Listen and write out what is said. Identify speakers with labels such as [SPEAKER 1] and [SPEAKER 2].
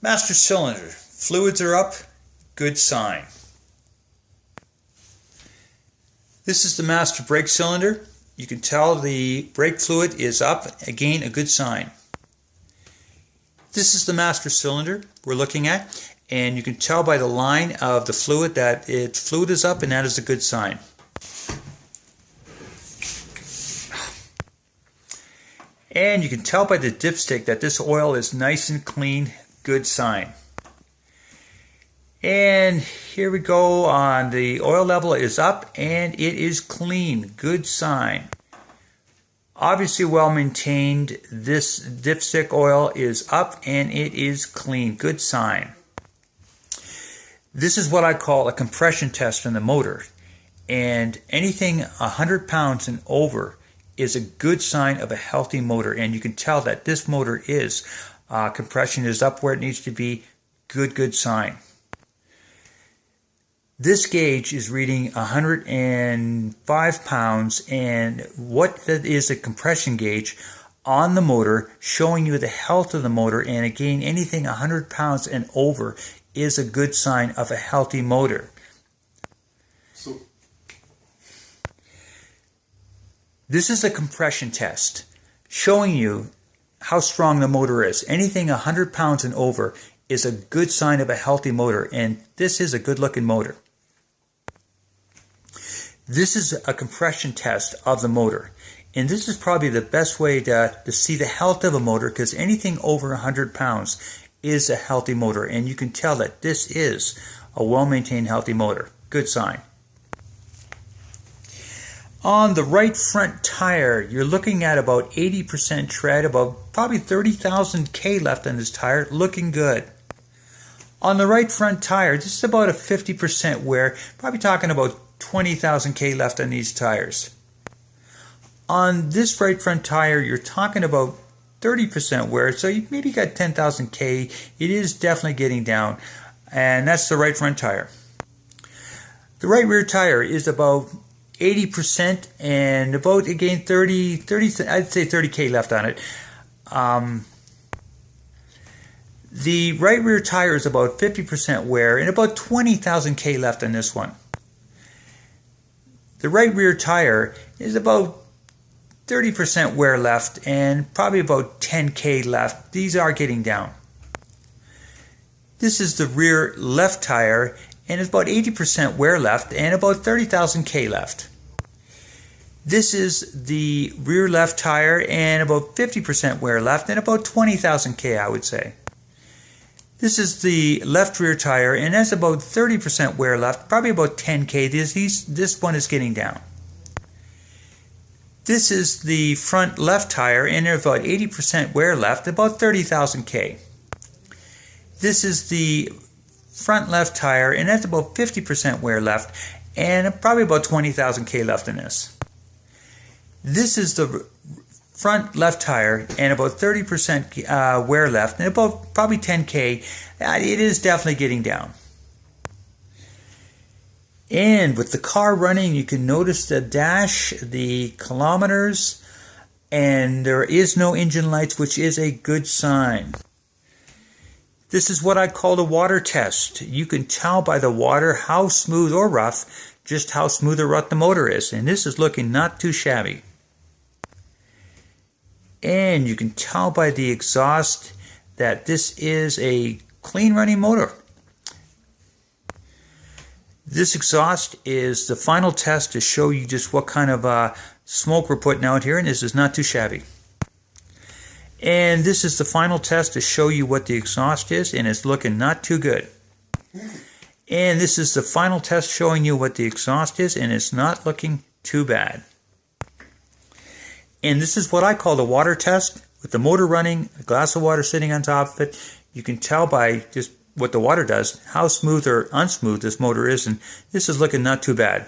[SPEAKER 1] Master cylinder. Fluids are up. Good sign. This is the master brake cylinder. You can tell the brake fluid is up. Again, a good sign. This is the master cylinder we're looking at, and you can tell by the line of the fluid that its fluid is up, and that is a good sign. And you can tell by the dipstick that this oil is nice and clean. Good sign. And here we go on the oil level is up and it is clean. Good sign. Obviously well maintained. This dipstick oil is up and it is clean. Good sign. This is what I call a compression test on the motor. And anything 100 pounds and over is a good sign of a healthy motor. And you can tell that this motor is compression is up where it needs to be. Good sign. This gauge is reading 105 pounds, and what that is a compression gauge on the motor showing you the health of the motor. And again, anything 100 pounds and over is a good sign of a healthy motor.
[SPEAKER 2] So
[SPEAKER 1] this is a compression test showing you how strong the motor is. Anything 100 pounds and over is a good sign of a healthy motor, and this is a good looking motor. This is a compression test of the motor, and this is probably the best way to see the health of a motor, because anything over 100 pounds is a healthy motor, and you can tell that this is a well-maintained healthy motor. Good sign. On the right front tire, you're looking at about 80% tread, about probably 30,000 K left on this tire, looking good. On the right front tire, this is about a 50% wear, probably talking about 20,000 K left on these tires. On this right front tire, you're talking about 30% wear, so you maybe got 10,000 K. It is definitely getting down, and that's the right front tire. The right rear tire is about 80% and about, again, 30, I'd say 30 K left on it. The right rear tire is about 50% wear and about 20,000 K left on this one. The right rear tire is about 30% wear left and probably about 10 K left. These are getting down. This is the rear left tire, and it's about 80% wear left and about 30,000 K left. This is the rear left tire and about 50% wear left and about 20,000 K, I would say. This is the left rear tire, and that's about 30% wear left, probably about 10 K. This one is getting down. This is the front left tire, and there's about 80% wear left, about 30,000 K. This is the front left tire, and that's about 50% wear left, and probably about 20,000 K left in this. This is the front left tire and about 30% wear left and about probably 10 K. It is definitely getting down. And with the car running, you can notice the dash, the kilometers, and there is no engine lights, which is a good sign. This is what I call the water test. You can tell by the water how smooth or rough, just how smooth or rough the motor is. And this is looking not too shabby. And you can tell by the exhaust that this is a clean running motor. This exhaust is the final test to show you just what kind of smoke we're putting out here, and this is not too shabby. And this is the final test to show you what the exhaust is, and it's looking not too good. And this is the final test showing you what the exhaust is, and it's not looking too bad. And this is what I call the water test. With the motor running, a glass of water sitting on top of it, you can tell by just what the water does, how smooth or unsmooth this motor is, and this is looking not too bad.